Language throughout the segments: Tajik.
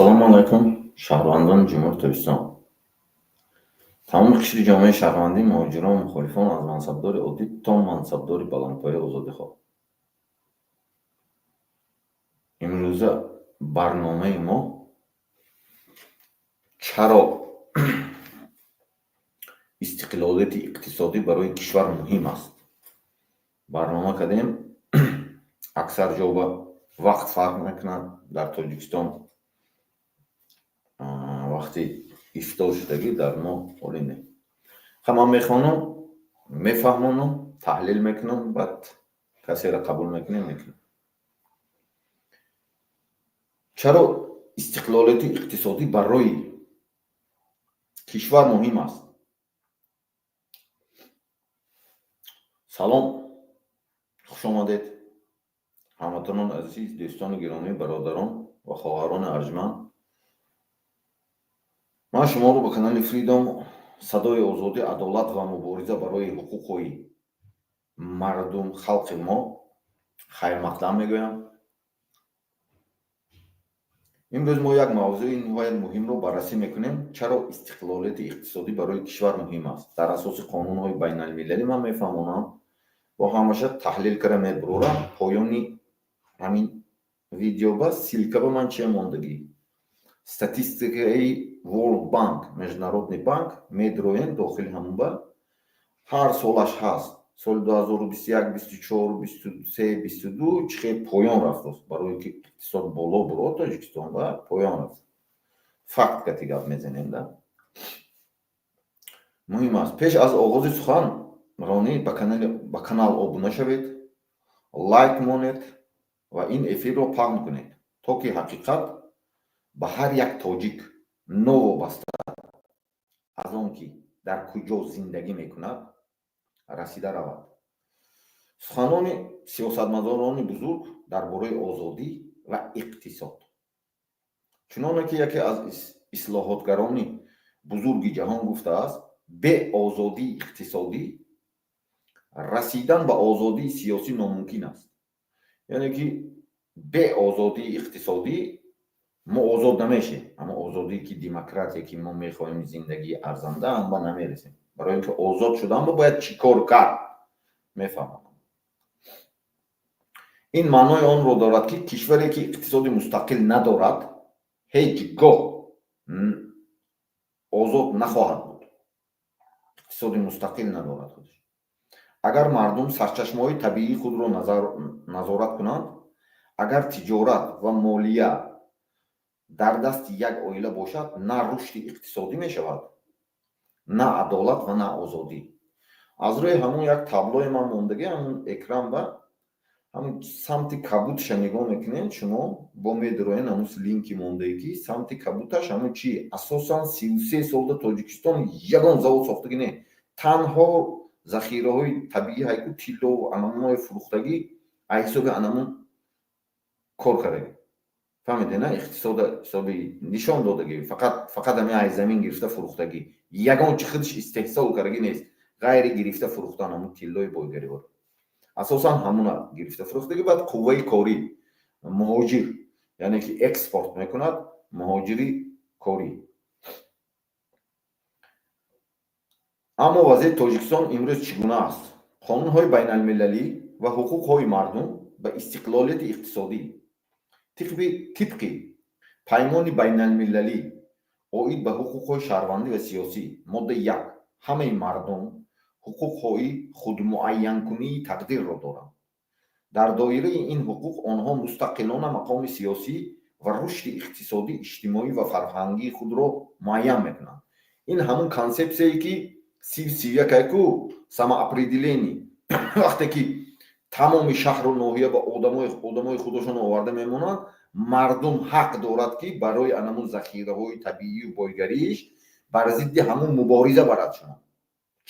Assalomu alaykum. Shahrivandan Jumur To'yson. Тамоми қишри ҷомеаи шаҳрвандӣ, муҳоҷирон, мухолифон аз мансабдори оддӣ то мансабдори баландпоя озодихоҳ. имрӯза барномаи мо чаро истиқлолияти иқтисодӣ барои кишвар муҳим аст. барнома кардем. аксар ҷо ба вақт фарқ мекунад. дар Тоҷикистон вақти ифтор шудагӣ дар мо ҳолӣ не. ман мехонам, мефаҳмонам, таҳлил мекунам, баъд касеро қабул мекунем. чаро истиқлолияти иқтисодӣ барои кишвар муҳим аст? салом, хушомадед ҳамватанони азиз, дӯстони гиромӣ, бародарон ва хоҳарони арҷманд. ман шуморо ба канали Freedom, садои озодӣ, адолат ва мубориза барои ҳуқуқи мардум, халқи мо хайрмақдам мегӯям. имрӯз мо як мавзӯи ниҳоят муҳимро баррасӣ мекунем. чаро истиқлолияти иқтисодӣ барои кишвар муҳим аст? дар асоси қонунҳои байналмилалӣ ман мефаҳмонам, бо ҳамаша таҳлил кара мебурорам. поёни ҳамин видео ба силка ба ман чия мондагӣ. статистикаи World Bank, международный банк медроен дохили ҳамон ба ҳар солаш ҳаст. соли 2021, 24, 23, 22 чӣ хел поён рафтааст. барое ки иқтисод боло буро Тоҷикистон ва поён рафт. факт кати гап мезанем да. муҳим аст. пеш аз оғози суханронӣ ба канал обуна шавед, лайк монед ва ин эфирро паҳн кунед, то ки ҳақиқат ба ҳар як тоҷик новобаста аз он ки дар куҷо зиндагӣ мекунад расида равад. суханони сиёсатмадорони бузург дар бораи озодӣ ва иқтисод. чуноне ки яке аз ислоҳотгарони бузурги ҷаҳон гуфтааст, бе озодии иқтисодӣ расидан ба озодии сиёсӣ номумкин аст. яъне ки бе озодии иқтисодӣ мо озод намешем. аммо озодие ки демократия ки мо мехоҳем, зиндагии арзанда, ҳамба намерасем. барои ин ки озод шудан бояд чӣ кор кард? мефаҳмам. ин маънои онро дорад ки кишваре ки иқтисоди мустақил надорад, ҳеҷ гоҳ озод нахоҳад буд. иқтисоди мустақил надорад худаш. агар мардум сарчашмаҳои табиии худро назорат кунанд, агар тиҷорат ва молия дар дасти як оила бошад, на рушди иқтисодӣ мешавад, на адолат ва на озодӣ. аз рӯи ҳамон як таблои ман мондагӣ, ҳамон экран ба ҳамон самти кабутша нигоҳ мекунед шумо, бо медроен ҳамон линки мондаи ки самти кабуташ ҳамон чи асосан 33 солда Тоҷикистон ягон завод сохтагӣ не. танҳо захираҳои табиӣ ҳайку тилло ва анамонҳои фурӯхтагӣ аз ҳисоби анамон кор кардагӣ. фаҳмиде на? иқтисода ҳисоби нишон додагӣ, фақат ҳамин аз замин гирифта фурӯхтагӣ. ягон чи худаш истеҳсол кардагӣ нест, ғайри гирифта фурӯхтан ҳамон тиллои бойгаривор. асосан ҳамона гирифта фурӯхтагӣ. баъд қувваи корӣ, муҳоҷир, яъне ки экспорт мекунад, муҳоҷири корӣ. аммо вазъияти Тоҷикистон имрӯз чӣ гуна аст? қонунҳои байналмилалӣ ва ҳуқуқҳои мардум ба истиқлолияти иқтисодӣ тибқи паймони байналмилалӣ оид ба ҳуқуқҳои шаҳрвандӣ ва сиёсӣ моддаи 1: ҳамаи мардум ҳуқуқҳои худмуайянкунии тақдирро доранд. дар доираи ин ҳуқуқ онҳо мустақилона мақоми сиёсӣ ва рушди иқтисодӣ, иҷтимоӣ ва фарҳангии худро муайян мекунанд. ин ҳамон консепсияе ки 31 самоопределение вақте ки тамоми шаҳру ноҳия ба одамои худошон оварда мемонанд, мардум ҳақ дорад ки барои анамон захираҳои табиию бойгариш бар зидди ҳамон мубориза барад. шумо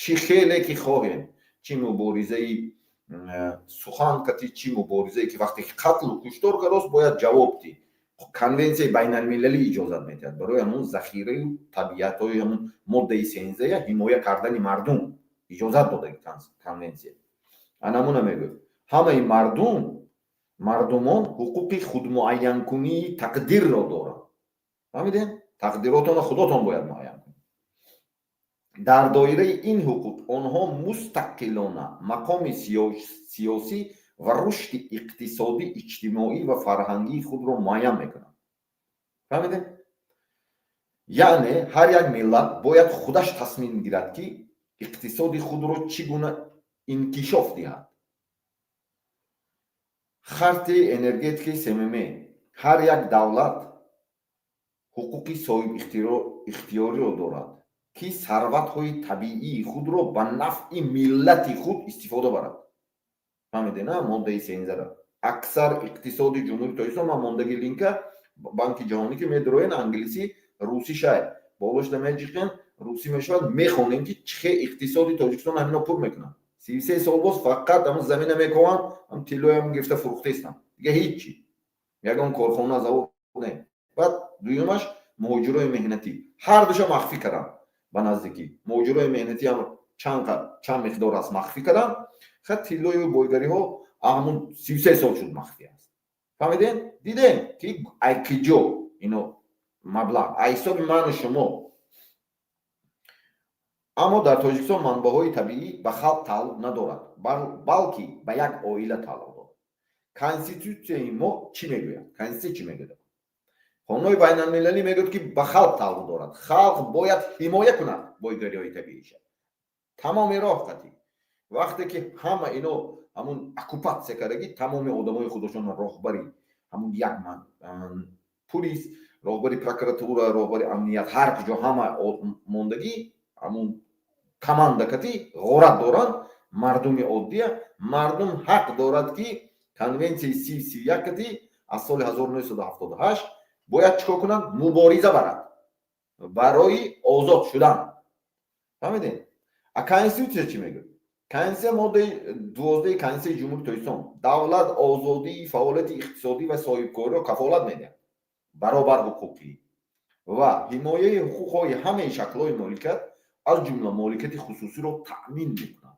чӣ хеле ки хоҳем, чӣ муборизаи сухан кати, чӣ муборизае ки вақте ки қатлу куштор карост бояд ҷавоб дид. конвенсияи байналмилалӣ иҷозат медиҳад барои ҳамон захираи табиатҳои ҳамон моддаи 13 ҳимоя кардани мардум иҷозат додаги конвенсия. анамуна мегӯяд ҳамаи мардумон ҳуқуқи худмуайянкунии тақдирро доранд. فهمیدین؟ تقدیراتون خودتون باید معین کنید. در دایره این حقوق آنها مستقلانه مقام سیاسی و رشد اقتصادی اجتماعی و فرهنگی خود را معین میکنند. فهمیدین؟ یعنی هر یک ملت باید خودش تصمیم میگیرد که اقتصاد خود را چگونه انکشاف دهد. خط انرژتیک صمیمی هر یک دولت حقوقی صاحب اختیاری را دارد که ثروت‌های طبیعی خود را به نفع ملت خود استفاده برد. فهمیدین نه؟ ماده 13 را اکثر اقتصاد جمهوری تاجیکستان ما موندگی لینک بانک جهانی که میدروین انگلیسی روسی شاید بالاش نمیجیقین روسی میشود میخونیم که چه اقتصادی تاجیکستان همینا پر میکنن 33 سال باز فقط هم زمین میکنن هم تیلوی هم گرفته فروخته استن دیگه هیچی یگان کارخانه زاو نه. بعد دویمش مهاجرای مهنتی هر دوشا مخفی کردن به نزدیکی مهاجرای مهنتی هم چند مقدار است مخفی کردن خط تیلوی بولگاری ها همون 33 سال شد مخفی است. فهمیدین؟ دیدین که ایکیجو اینو مبلغ حساب من و شما اما در تاجیکستان منبع‌های طبیعی به خلق تعلق ندارد بلکه به یک عائله تعلق دارد. کنستیتوسیون ما چی میگوید؟ کنستیتوسیون چی میگوید؟ قانون بین المللی میگوید که به خلق تعلق دارد. خلق باید حمایت کند بایگاری‌های طبیعیش. تمام راه قطعی وقتی که همه اینو همون اکوپاسیون کردگی تمام آدمای خودشون راهبری همون یک من پلیس راهبری پروکراتورا راهبری امنیت هر کجا همه موندگی همون کماندکتی غورت دارن مردم عادی مردم حق دارد که کنونسیون 31 کتی از سال 1978 باید چیکار کنن مبارزه برد برای آزاد شدن. فهمیدین؟ کنستیتوسیون چی میگه؟ کنستیتوسیون ماده 12 کنستیتوسیون جمهوری تاجیکستان دولت آزادی فعالیت اقتصادی و صاحبکاری را کفالت میده برابر حقوقی و حمایت حقوق‌های همه شکل‌های مالکیت از جمله مالکیت خصوصی را تأمین میکنند.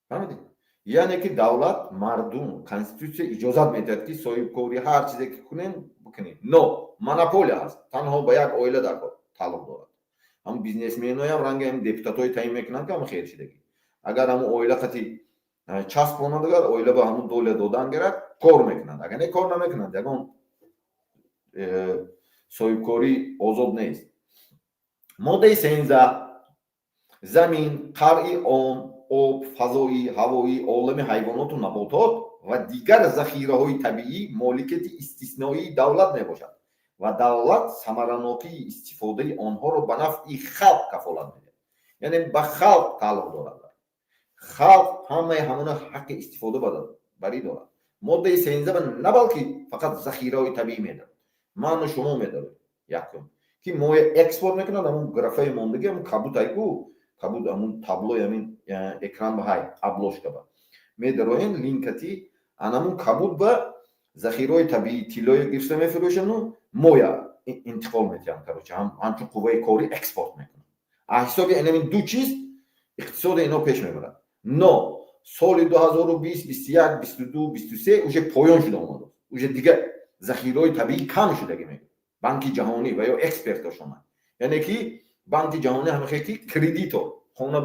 فهمیدید؟ یعنی که دولت مردم کنستیتوسیون اجازه میدهد که صاحبکاری هر چیزی که کنین بکنین. نو مونوپولی است. تنها به یک عائله در تعلق دارد. هم بیزنسمن‌ها هم رنگ هم دپوتات‌های تعیین میکنند که هم خیر شدگی. اگر هم عائله خاطی چسب کنند اگر عائله به همون دولت دادن گرد کار میکنند. اگر نه کار نمیکنند یگان صاحبکاری آزاد نیست. ماده 13 زمین، قرعی عام، آب، فضایی، هوایی، عالم حیوانات و نباتات و دیگر ذخیره‌های طبیعی مالکیت استثنایی دولت میباشد و دولت ثمره‌ناکی استفاده آنها را به نفع خلق کفالت میده. یعنی به خلق تعلق دارد. خلق همون حق استفاده بری دارد. ماده 13 نه بلکه فقط ذخیره‌های طبیعی میده. من و شما میداریم یکم که ما اکسپورت میکنن همون گرافای موندگی همون کبوت ایکو کبوت همون تابلوی همین اکران به های ابلوش کبا میداریم لینکتی همون کبوت به ذخیره‌های طبیعی تیلای گرفته میفروشن و مویا انتقال میتونن کروچه همچون قوه کاری اکسپورت میکنن. حسابی این دو چیز اقتصاد اینا پیش میبرن. نو سال 2020 21 22 23 اوج پایان شده اومد. اوج دیگه ذخیره‌های طبیعی کم شده میگه بانک جهانی و یا اکسپرت شما یعنی که بانک جهانی هم خیلی کردیتو خونه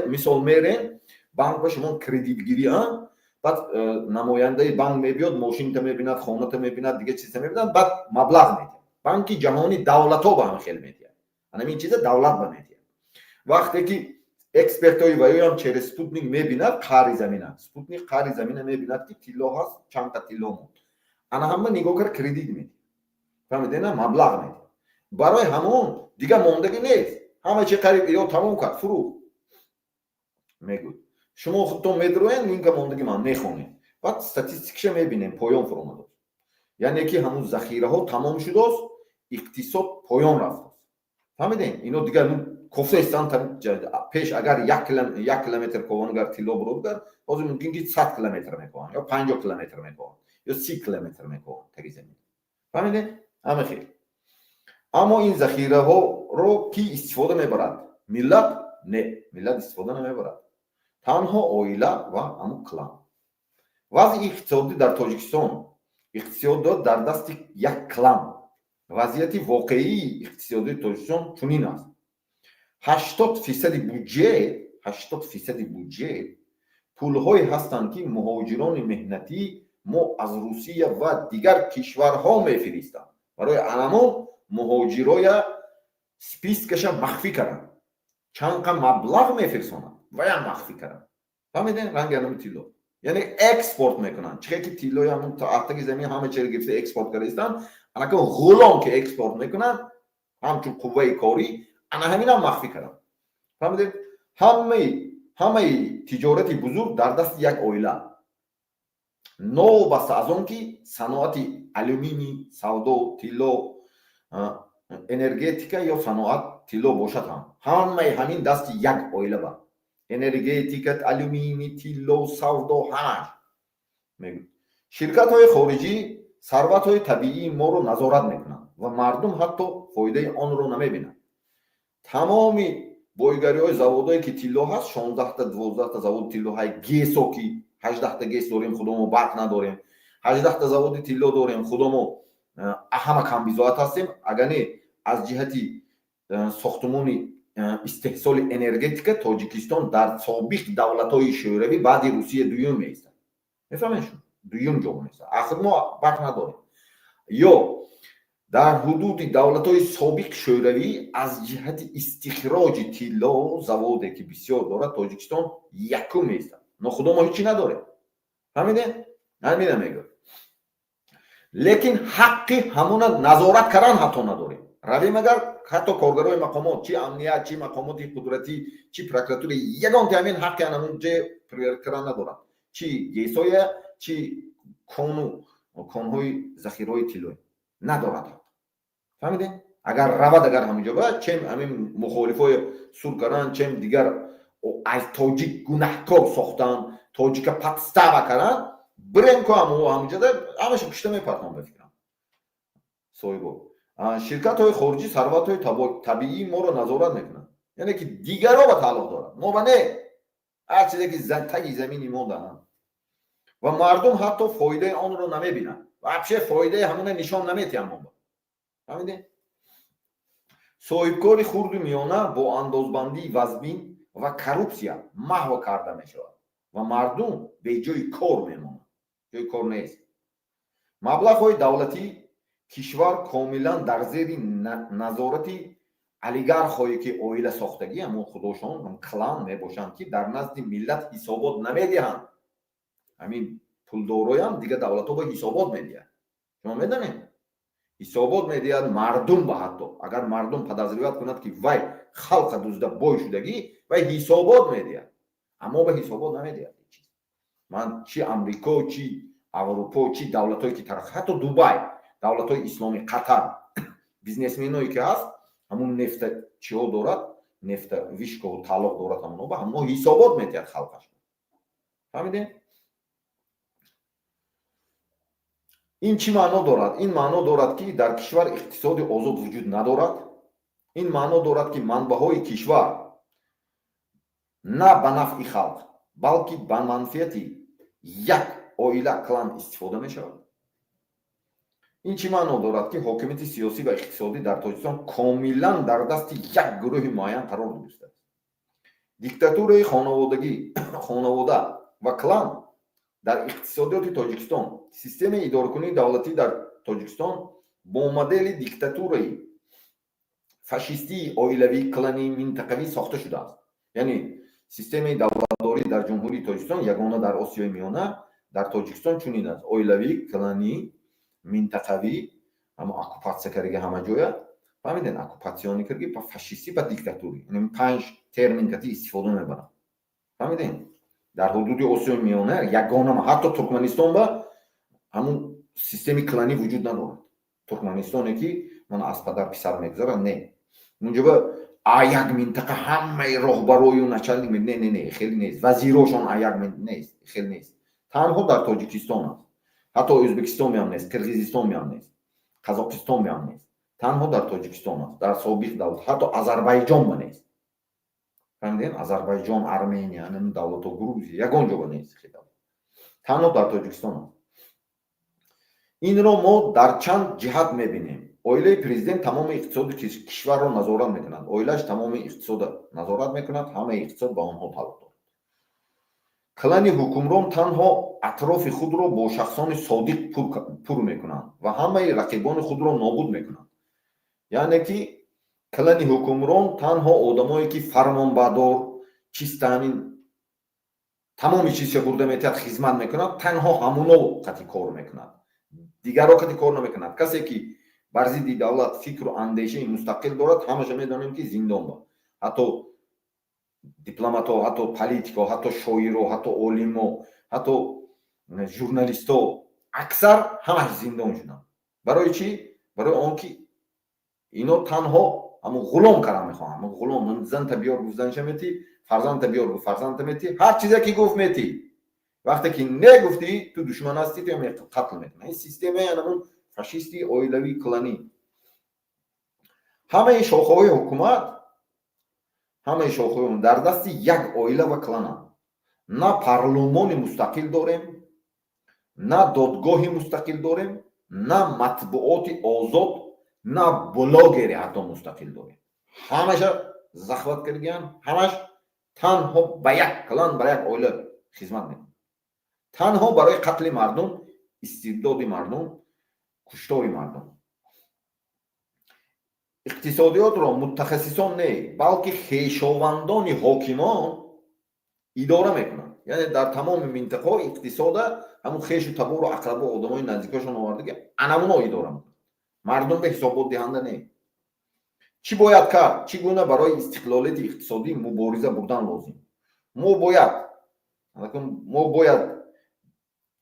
مثال میرن بانک با شما کردیت گیری ها بعد نماینده بانک میبیاد ماشین تا میبیند خونه تا میبیند دیگه چیزا میبیند بعد مبلغ میده بانک جهانی دولت ها با هم خیلی میده این چیزا دولت با میده وقتی که اکسپرت های و یا هم چهر سپوتنیک میبیند قاری زمینه سپوتنیک قاری زمینه میبیند که تیلو هست چند تا تیلو مون انا همه نگاه کر کردیت میده فهمیدین مبلغ میده برای همون دیگه موندگی نیست همه چی قریب یا تمام کرد فرو میگو شما خودتون میدروین لینک موندگی من میخونید بعد استاتستیکش میبینیم پایان فرو اومد یعنی که همون ذخیره ها تمام شده است اقتصاد پایان رفت فهمیدین اینو دیگه کفته استان پیش اگر 1 کیلومتر کوانگر تیلو برود باز ممکن که 100 کیلومتر میکنن یا 50 کیلومتر میکنن یا 30 کیلومتر میکنن تگی زمین فهمیدین همه خیر اما این ذخیره ها رو کی استفاده میبرد ملت نه ملت استفاده نمیبرد تنها عائله و همون کلان وضع اقتصادی در تاجیکستان اقتصاد در دست یک کلان вазъияти воқеии иқтисодии тоҷикистон чунин аст. 80% буҷет пулҳое ҳастанд ки муҳоҷирони меҳнатӣ мо аз Русия ва дигар кишварҳо мефиристам. барои анамон муҳоҷироя спискаша махфӣ карданд. чанqa маблағ мефирсонанд ваям махфӣ карданд. фаҳмидем ранги анами тилло. яъне экспорт мекунанд. чихе ки тиллои ҳамон таътаги замин ҳама чиро гирифта экспорт кардаистанд, анака ғулом ки экспорт мекунанд, ҳамчун қувваи корӣ, ана ҳаминам махфӣ карданд. фаҳмидем ҳамаи тиҷорати бузург дар дасти як оила. новобаста аз он ки саноати алюминий, савдо, тилло, энергетика ё саноат тилло бошад ҳам ҳамаи ҳамин дасти як оила ба энергетика, алюминий, тилло, савдо ҳамаш мегӯяд. ширкатҳои хориҷӣ сарватҳои табиии моро назорат мекунанд ва мардум ҳатто фоидаи онро намебинад. тамоми бойгариҳои заводое ки тилло ҳаст, 16-12 заводи тиллоҳои гесо ки 18 гес дорем, худомо барқ надорем, 18 заводи тилло дорем, худомо ҳама камбизоат ҳастем. агар не аз ҷиҳати сохтмони истеҳсоли энергетика тоҷикистон дар собиқ давлатҳои шӯравӣ баъди Русия дуюм меистад. мефаҳмед шумо? дуюм ҷо меистад. ахир мо барқ надорем. ё дар ҳудуди давлатҳои собиқ шӯравӣ аз ҷиҳати истихроҷи тилло заводе ки бисёр дорад тоҷикистон якум меистад. но худо мо ҳичи надорем. фаҳмидем? ҳамина мегӯям. лекин ҳаққи ҳамона назорат кардан ҳатто надорем. равем агар ҳатто коргарои мақомот, чи амният, чи мақомоти қудратӣ, чи прокуратура, ягонти ҳамин ҳаққи анамунҷа кардан надоранд. чи гесоя, чи конҳои захираҳои тиллои надорад. фаҳмидем? агар равад агар ҳаминҷо ба чем ҳамин мухолифои суд кардан, чем дигар аз тоҷик гунаҳкор сохтан, тоҷика подстава кардан, бирем ку ҳаминҷода ҳамаша пушта мепартон бификрам. соҳибо ширкатҳои хориҷӣ сарватҳои табиии моро назорат мекунанд. яъне ки дигарҳо ба тааллуқ дорад, мо ба не. ҳар чизе ки таги замини мо доранд ва мардум ҳатто фоидаи онро намебинанд. вообще фоидаи ҳамона нишон наметиҳам мо. фаҳмидем? соҳибкори хурду миёна бо андозбандии вазбин ва коррупсия маҳво карда мешавад ва мардум беҷои кор мемонад. ҷои кор нест. маблағҳои давлатӣ кишвар комилан дар зери назорати олигархҳое ки оила сохтагӣ ҳамон худошон клан мебошанд ки дар назди миллат ҳисобот намедиҳанд. ҳамин пулдороям дигар давлатҳо ба ҳисобот медиҳанд. шумо медонед? ҳисобот медиҳад мардум ба ҳатто. агар мардум подозреват кунад ки вай халқа дузда бой шудагӣ, вай ҳисобот медиҳад. аммо ба ҳисобот намедиҳад. ман чи амрико, чи аврупо, чи давлатҳое ки тараққӣ, ҳатто Дубай, давлатҳои исломӣ, қатар, бизнесменое ки ҳаст, ҳамун нефта чиҳо дорад, нефта вишкоҳу талоқ дорад, ҳамоно ба ҳамно ҳисобот медиҳад халқаш. фаҳмидем? ин чӣ маъно дорад? ин маъно дорад ки дар кишвар иқтисоди озод вуҷуд надорад. ин маъно дорад ки манбаъҳои кишвар на ба нафъи халқ, балки ба манфиати як оила клан истифода мешавад. ин чӣ маъно дорад ки ҳокимияти сиёсӣ ва иқтисодӣ дар тоҷикистон комилан дар дасти як гурӯҳи муайян қарор гирифтааст. диктатураи хонавода ва клан дар иқтисодиёти тоҷикистон, системаи идоракунии давлатӣ дар тоҷикистон бо модели диктатураи фашистии оилавӣ, кланӣ, минтақавӣ сохта шудааст. яъне системаи давлатдорӣ дар ҷумҳурии тоҷикистон ягона дар осиёи миёна, дар тоҷикистон чунин аст. оилавӣ, кланӣ, минтақавӣ, ҳама оккупатсия кардаги ҳама ҷоя. фаҳмиден? оккупатсионӣ кардаги ба фашистӣ, ба диктатурӣ. яъне 5 термин кати истифода мебарам. фаҳмиден? дар ҳудуди осиёи миёна ягона, ҳатто Туркманистон ба ҳамун системи кланӣ вуҷуд надорад. Туркманистоне ки ман аз падар писар мегзарам, не. унҷо ба як минтақа ҳамаи роҳбарою начальник не, хеле нест. вазирошон як нест, хеле нест. танҳо дар Тоҷикистон аст. ҳатто Ӯзбекистон ям нест, Қирғизистон ям нест, Қазоқистон ям нест. танҳо дар Тоҷикистон аст. дар собиқ давлат ҳатто Азарбайҷон ба нест. фаҳмидем? Азарбайҷон, Армения, ин давлатҳо, Грузия ягон ҷо ба нест. танҳо дар Тоҷикистон аст. инро мо дар чанд ҷиҳат мебинем. оилаи президент тамоми иқтисоди кишварро назорат мекунад. Оилааш тамоми иқтисода назорат мекунад, ҳамаи иқтисод ба онҳо талаб дорад. клани ҳукмрон танҳо атрофи худро бо шахсони содиқ пур мекунанд ва ҳамаи рақибони худро нобуд мекунанд. яъне ки клани ҳукмрон танҳо одамое ки фармонбардор, чистамин тамоми чизша бурда метиҳад, хизмат мекунад, танҳо ҳамуно қати кор мекунад. дигаро қати кор намекунад. касе ки бар зидди давлат фикру андешаи мустақил дорад, ҳамаша медонем ки зиндон ба. ҳатто дипломатҳо, ҳатто политикҳо, ҳатто шоиро, ҳатто олимо, ҳатто журналистҳо аксар ҳамаш зиндон шуданд. барои чӣ? барои он ки ино танҳо ҳамун ғулом кара мехоҳанд. ҳамун ғулом занта биёр гуфт занша метӣ, фарзанда биёр гуфт фарзанда метӣ, ҳар чизе ки гуфт метӣ. вақте ки не гуфтӣ, ту душман ҳастӣ, ту қатл мекунӣ. ин системаи ҳамун фашисти оилавӣ кланӣ. ҳамаи шохаҳои ҳукумат, ҳамаи шохаҳои дар дасти як оила ва клананд. на парлумони мустақил дорем, на додгоҳи мустақил дорем, на матбуоти озод, на блогере ҳатто мустақил дорем. ҳамаша захваткаригиан, ҳамаш танҳо ба як клан, ба як оила хизмат мекунад. танҳо барои қатли мардум, истибдоди мардум, куштори мардум. иқтисодиётро мутахассисон не, балки хешовандони ҳокимон идора мекунанд. яъне дар тамоми минтақаҳо иқтисода ҳамун хешу табору ақрабо одамои наздикашон овардаги анамуно идора мекунанд. мардум ба ҳисобот диҳанда не. чӣ бояд кард? чӣ гуна барои истиқлолияти иқтисодӣ мубориза бурдан лозим? мо бояд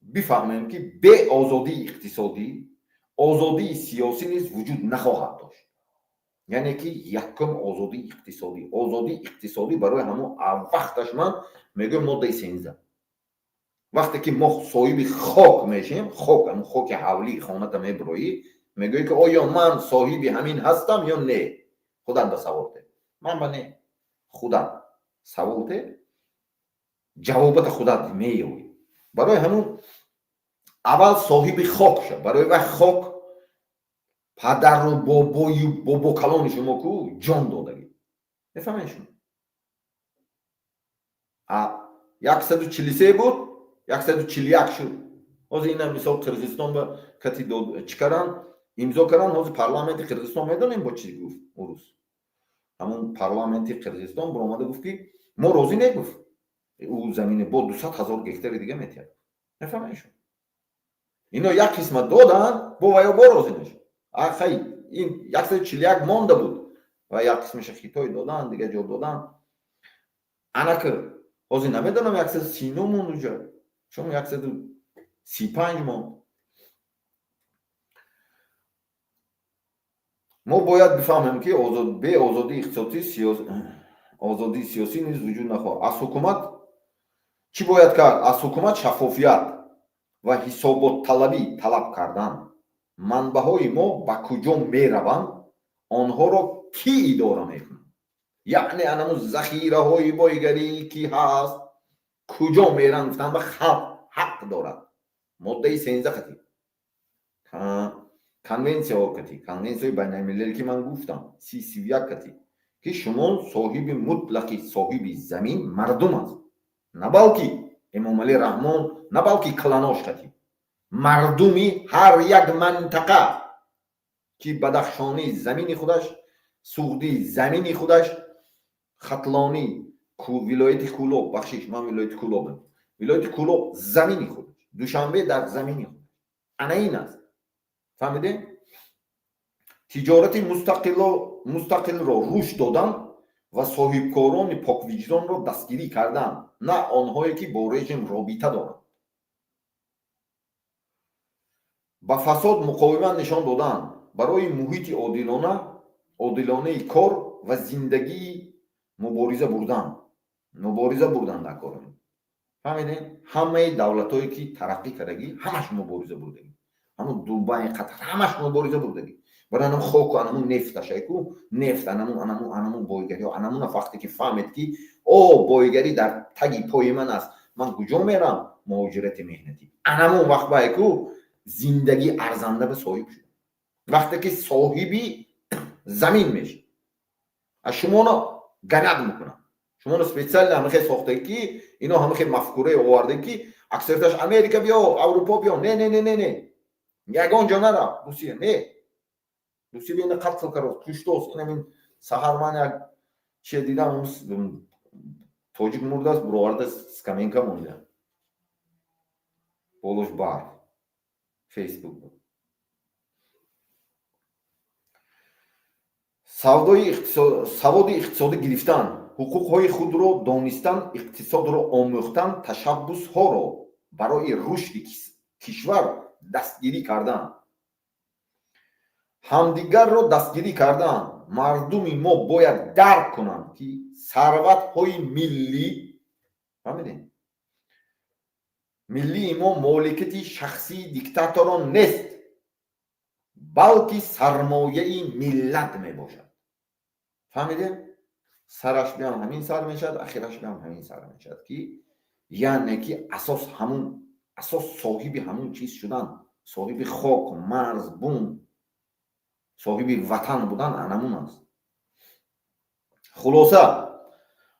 бифаҳмем ки бе озодии иқтисодӣ, озодии сиёсӣ низ вуҷуд нахоҳад дошт. яъне ки якум озодии иқтисодӣ. озодии иқтисодӣ барои ҳамон вақташ ман мегӯям моддаи 13. вақте ки мо соҳиби хок мешем, хок, ҳамон хоки ҳавлӣ хоната меброӣ, мегӯӣ ки оё ман соҳиби ҳамин ҳастам ё не. худат ба савол те. ман ба не. худат савол те. ҷавобата худат меёбӣ. барои ҳамон аввал соҳиби хок шо. барои ва хок падару бобокалони шумо ку ҷон додагӣ. мефаҳмед шумо? 143 буд, 141 шуд. ҳозир ина мисол Қирғизистон ба кати чӣ кардан? имзо кардан. ҳозир парламенти Қирғизистон медонем бо чӣ гуфт урус. ҳамон парламенти Қирғизистон баромада гуфт ки мо розӣ негуфт. ӯ замини бо 200,000 гектари дига метиҳад. мефаҳмед шумо? ино як қисмат додан, бо ваё бо розӣ нешуд. ахай ин 141 монда буд ва як қисмаша Хитой додан, дига ҷо додан. анакир ҳозир намедонам 139 монд уҷа. шумо 135 монд. мо бояд бифаҳмем ки бе озодии иқтисодӣ озодии сиёсӣ низ вуҷуд нахоҳад. аз ҳукумат чӣ бояд кард? аз ҳукумат шаффофият ва ҳисоботталабӣ талаб кардан. манбаъҳои мо ба куҷо мераванд? онҳоро кӣ идора мекунад? яъне анаму захираҳои бойгарӣ ки ҳаст куҷо меранд? гуфтан ба халқ ҳақ дорад. моддаи 13 қати. конвенсияҳо қати. конвенсияи байналмилалӣ ки ман гуфтам 31 қати ки шумол соҳиби мутлақи соҳиби замин мардум аст. на балки Эмомалӣ Раҳмон, на балки кланош қати. мардуми ҳар як мантақа ки бадахшонӣ замини худаш, суғдӣ замини худаш, хатлонӣ, вилояти Кӯлоб, бахшиш ман вилояти Кӯлобам. вилояти Кӯлоб замини худаш, Душанбе дар замини худаш. ана ин аст. фаҳмидем? тиҷорати мустақилро рушд додан ва соҳибкорони поквиҷдонро дастгирӣ кардан, на онҳое ки бо режим робита доранд. ба фасод муқовимат нишон додан, барои муҳити одилонаи кор ва зиндагии мубориза бурдан дар кор. фаҳмидем? ҳамаи давлатҳое ки тараққӣ кардагӣ ҳамаш мубориза бурдагӣ. ҳамун Дубай, Қатар ҳамаш мубориза бурдагӣ. барои анамун хоку, анамун нефташай ку нефт, анамун бойгариҳо, анамуна вақте ки фаҳмед ки бойгарӣ дар таги пои ман аст, ман куҷо мерам? муҳоҷирати меҳнатӣ. анамун вақт бай ку зиндагӣ арзанда ба соҳиб шуд. وقتی که صاحبی زمین میشه از شما رو گند میکنن شما رو سپیشال همه ساخته کی اینا همه مفکوره آورده کی اکثرتش امریکا بیا اروپا بیا نه نه نه نه نه یگان جا نرا روسیه نه روسیه بین قتل کرد کشتوس این سحر من یک چه دیدم اون توجیک مرده است برآورده سکامینکا مونده بولوش بار فیسبوک سواد اقتصادی گرفتن حقوق‌های خود را دانستن اقتصاد را آموختن تشبس‌ها را برای رشد کشور دستگیری کردن همدیگر را دستگیری کردن مردم ما باید درک کنند که ثروت‌های ملی فهمیدین ملی ما مالکیت شخصی دیکتاتوران نیست بلکه سرمایه ملت می باشد فهمیدین سرش بیام همین سر میشد اخیرش بیام همین سر میشد که یعنی که اساس صاحب همون چیز شدن صاحب خاک مرز بوم صاحب وطن بودن انمون است خلاصه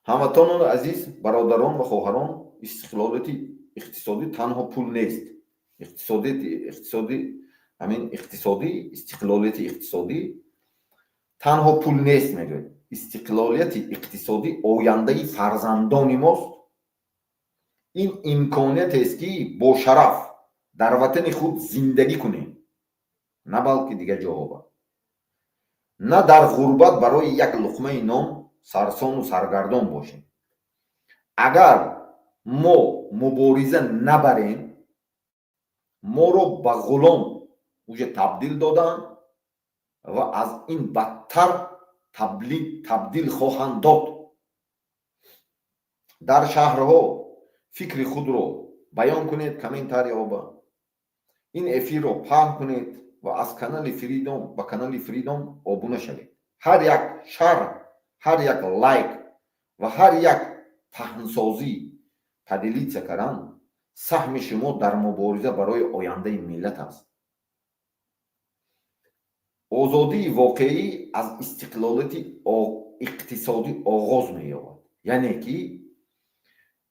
هموطنان عزیز برادران و خواهران استقلالیت اقتصادی تنها پول نیست اقتصادی استقلالیت اقتصادی تنها پول نیست میگه استقلالیت اقتصادی آینده فرزندان ماست این امکانیت است که با شرف در وطن خود زندگی کنیم نه بلکه دیگه جواب نه در غربت برای یک لقمه نان سرسان و سرگردان باشیم اگر ما مبارزه نبریم ما رو به غلام تبدیل دادن و از این بدتر تبدیل خواهند داد در شهرها فکر خود رو بیان کنید کامنتار یابا این افیر رو پخش کنید و از کانال فریدم با کانال فریدم ابونه شوید هر یک شیر هر یک لایک و هر یک پهنسازی تدلیل کردن سهم شما در مبارزه برای آینده ملت است آزادی واقعی از استقلالیت اقتصادی آغاز می یابد یعنی که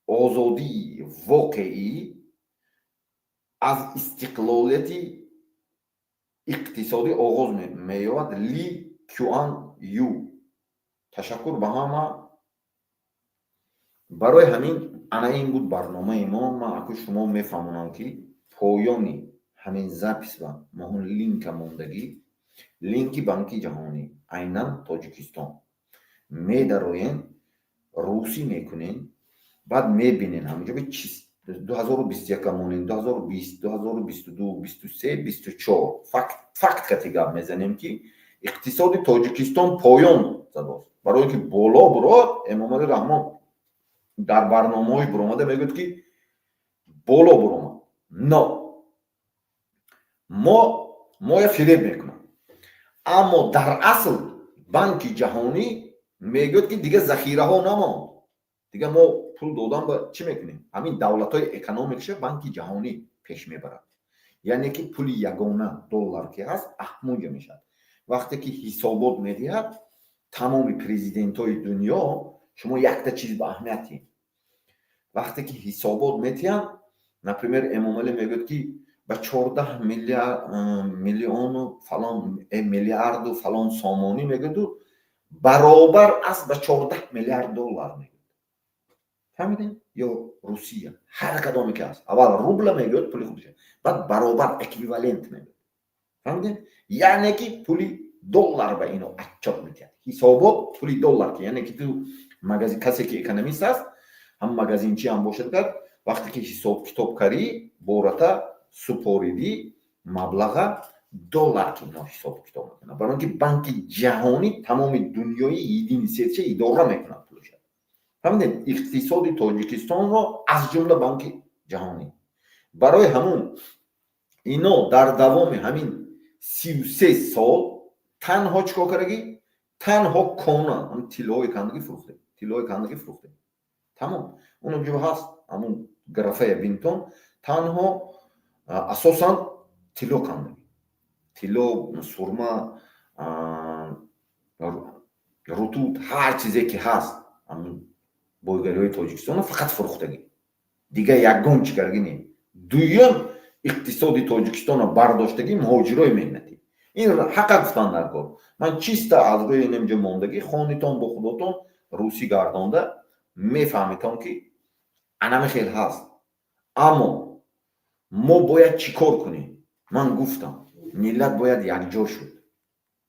آزادی واقعی از استقلالیت اقتصادی آغاز می یابد لی کیوان یو تشکر به همه برای همین انا این بود برنامه ما اکو شما میفهمونم که پایانی همین زپس و مهون لینک موندگی لینکی بانکی جهانی عیناً تاجیکستان میدروین روسی میکنین بعد میبینین همینجا به 2021 مونین 2020 2022 23 24 فقط کتگاب میزنیم که اقتصاد تاجیکستان پایان زداست برای اینکه بالا براد امام رحمان در برنامه‌های برآمده میگوید که بالا برآمد نه ما فریب میکنم اما در اصل بانک جهانی میگوید که دیگه ذخیره ها نماند دیگه ما پول دادن با چی میکنیم همین دولت های اکونومیکش بانک جهانی پیش میبرد یعنی که پول یگانه دلار که هست احموج میشد وقتی که حسابات میدهد تمام پرزیدنت های دنیا شما یک تا چیز با اهمیتی وقتی که حسابات میتین نپریمر امام علی میگوید که با 14 میلیون و فلان میلیارد و فلان سامانی میگوید برابر از با 14 میلیارد دلار میگوید فهمیدین یا روسیه هر کدومی که هست اول روبل میگوید پول خودشه بعد برابر اکویوالنت میگوید فهمیدین یعنی که پول دلار به اینو اچاپ میتین حسابات پول دلار که یعنی که تو مغازه کسی که اکونومیست است هم مغازینچی هم باشد کرد وقتی که حساب کتاب کاری بورتا سپوریدی مبلغ دلار که اینا حساب کتاب میکنه برای اینکه بانک جهانی تمام دنیای ایدین سیرچه اداره میکنه پولش همین اقتصاد تاجیکستان رو از جمله بانک جهانی برای همون اینا در دوام همین 33 سال تنها چیکار کردگی تنها کانون هم تیلای کندگی فروخته تمام اون جو هست همون گرافه بینتون تنها اساسا طلا، سرما، رطوب، هر چیزی که هست همون بایگانی تاجیکستان فقط فروختگی، دیگه یگان چیکارگی نیم. دویم اقتصادی تاجیکستان برداشتگی مهاجرای مهنتی. این حق گفتن در کار. من چیستا از روی اینجا موندگی خانیتان با خودتان روسی گردانده میفهمیتان که انم خیلی هست. اما ما باید چیکار کنیم؟ من گفتم ملت باید یکجا شد،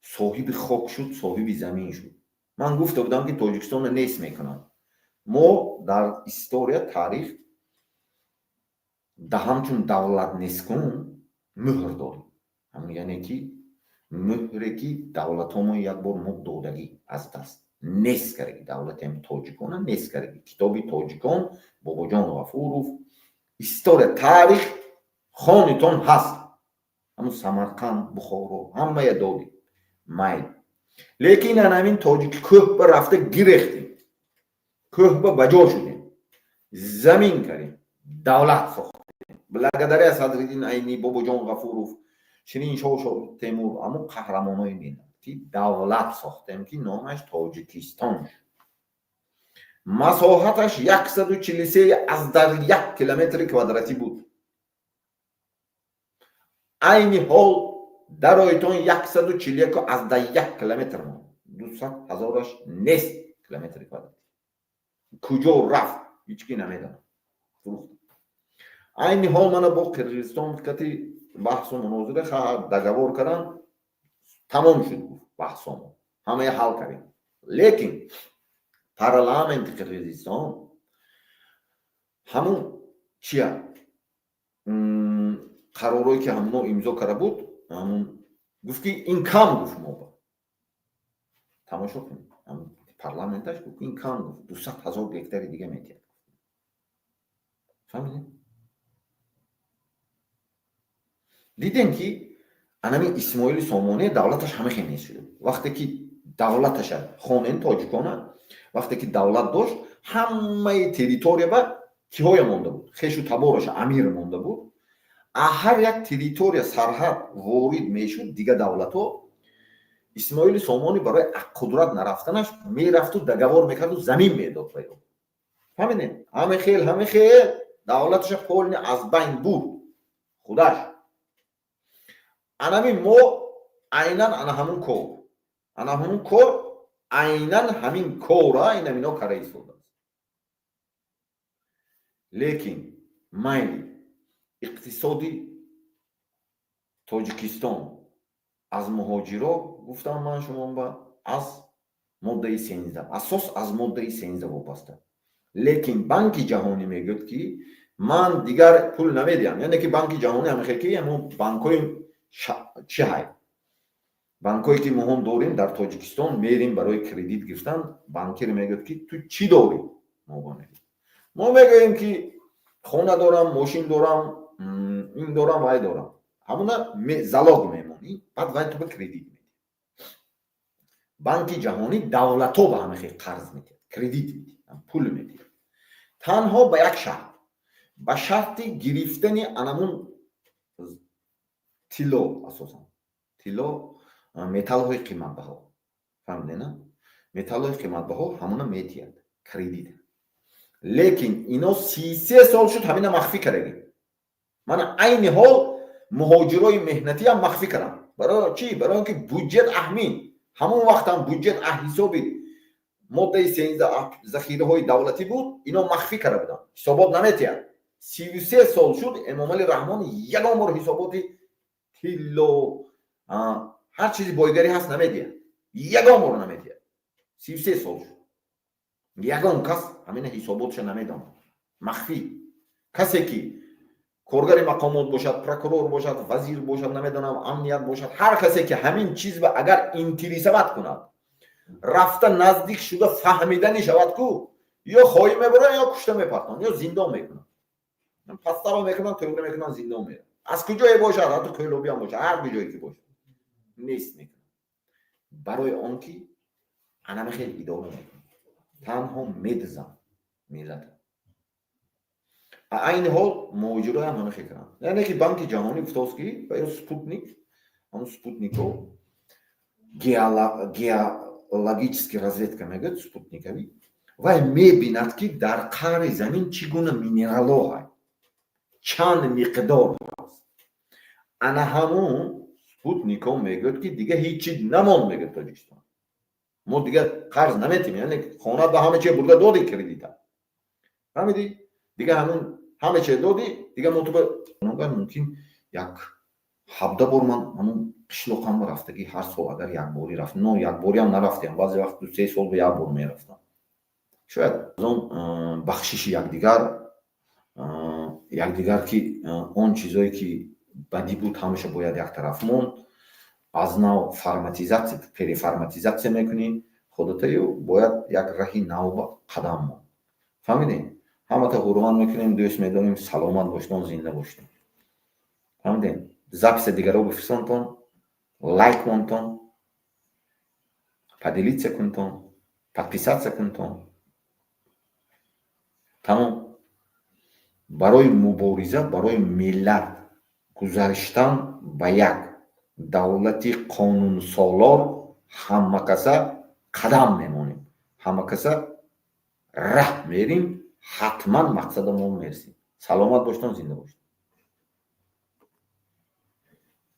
صاحب خاک شد، صاحب زمین شد. من گفته بودم که تاجیکستان نیست میکنم. ما در استوریا تاریخ ده همچون دولت نسکن مهر داریم. همون یعنی که مهره که دولت ها ما یک بار ما دادگی از دست نیست کردگی. دولت هم تاجیکان نیست کردگی. کتابی تاجیکان بابا جان غفوروف استوریا تاریخ خانتون هست. همون سمرقند، بخارا همه دادیم مایل. لیکن همین تاجیک کوه به رفته گرفتیم، کوه به بجا شدیم، زمین کردیم، دولت ساختیم. بلگدری از صدرالدین عینی، بابا جان غفوروف، شیرین شاه تیمور، اما قهرمانای ملت که دولت ساختیم که نامش تاجیکستان شد. مساحتش 143 از در 1 کیلومتر کوادراتی بود. عین حال در آیتان 141 از در 1 کیلومتر ما 200,000 نیست کیلومتر کوادراتی. کجا رفت هیچکی نمیدونه. عین حال من با قرقیزستان کتی بحث و مناظره دگوار کردن، تمام شد بحثمون، همه حل کردیم. لیکن پارلمانت قرقیزستان همون چیه قرارایی که همون امضا کرده بود، همون گفت که این کم گفت ما با تماشا کنیم. همون پارلمانتش گفت این کم گفت 200,000 هکتار دیگه میتید. فهمیدین؟ دیدین که انمی اسماعیل سامانی دولتش همه خیلی نیست شده. وقتی که دولتش خانه تاجیکانه، وقتی که دولت داشت همه تریتوریا با کیهای مونده بود، خیش و تبارش امیر مونده بود. هر یک تریتوریا سرحد وارد میشد دیگه دولت ها اسماعیل سامانی برای قدرت نرفتنش میرفت و دگوار میکرد و زمین میداد پیدا. همینه همه خیل دولتش پولنی از بین بود خودش. انمی ما عیناً همون کار عیناً همین کارا این اینا کار ایستاده است. لیکن مایلی اقتصادی تاجیکستان از مهاجرا گفتم من شما با از ماده 13 اساس از ماده 13 وابسته. لیکن بانک جهانی میگه که من دیگر پول نمیدم. یعنی که بانک جهانی هم خیلی همون بانکای چی های بانکایی که مهم داریم در تاجیکستان میریم برای کردیت گرفتن، بانکر میگه که تو چی داری؟ ما میگیم که خونه دارم، ماشین دارم، این دارم، وای دارم. همونا زلاق میمونی، بعد وای تو به کردیت میدی. بانک جهانی دولت ها به همه خیلی قرض میده، کردیت میده، پول میده. تنها به یک شرط، به شرط گرفتن انمون طلا، اساسا طلا متال های قیمت بها. فهمیدین نه؟ متال های قیمت بها همونا میتید کردیت. لیکن اینا 33 سال شد همینا مخفی کردگی. من عین حال مهاجرای مهنتی هم مخفی کردم. برای چی؟ برای اینکه بودجت اهمی همون وقت هم بودجت حسابی ماده 13 ذخیره های دولتی بود، اینا مخفی کرده بودن، حسابات نمیتید. 33 سال شد امام علی رحمان یگان بار حساباتی طلا هر چیزی بایگری هست نمیدید، یگان بار نمیدید. 33 سال شد یگان کس همین حساباتش نمیدن، مخفی. کسی که کارگر مقامات باشد، پروکورور باشد، وزیر باشد، نمیدونم امنیت باشد، هر کسی که همین چیز به اگر انتریسابت کند رفته نزدیک شده فهمیدنی شود کو یا خواهی میبرن یا کشته میپرتن یا زندان میکنن، پستر رو میکنن، توگره میکنن، زندان میرن. از کجایی باشد، حتی کیلوبی هم باشد، هر کجایی که باشد نیست میکنن. برای آنکه انم خیلی ادامه میکنن، تنها میدزن ملت. این حال موجوده هم همه خیلی کنن. یعنی که بانک جهانی گفته است که برای سپوتنیک ҳамун спутнико геологически разведка мегӯяд спутниковӣ. вай мебинад ки дар қаъри замин чӣ гуна минералҳо ҳаст, чанд миқдор ҳаст. ана ҳамун спутнико мегӯяд ки дига ҳеҷ чиз намонд, мегӯяд Тоҷикистон. мо дига қарз наметем, яъне хона ба ҳама чиз бурда доди кредита. фаҳмидӣ? дига ҳамун ҳама чиз доди, дига мо туба мумкин як 17 бор ман ҳамун қишлоқам рафтагӣ ҳар сол агар якборӣ рафтам, но якбориам нарафтем, баъзе вақт 2-3 сол ба як бор мерафтам. шояд аз он бахшиши якдигар ки он чизое ки бадӣ буд ҳамаша бояд як тараф монд. аз нав форматизатсия, переформатизатсия мекунӣ худатаю, бояд як раҳи нав қадам монд. фаҳмидем? ҳамата ҳурмат мекунем, дӯст медорем, саломат бошед, зинда бошед. фаҳмидем? записи дигарро бифирстонтон, лайк монтон, поделиться кунтон, подписаться кунтон. тамом. барои мубориза, барои миллат гузаштан ба як давлати қонунсолор ҳама каса қадам мемонем, ҳама каса раҳ мерим, ҳатман мақсадамон мерсем. саломат бошед, зинда бошед.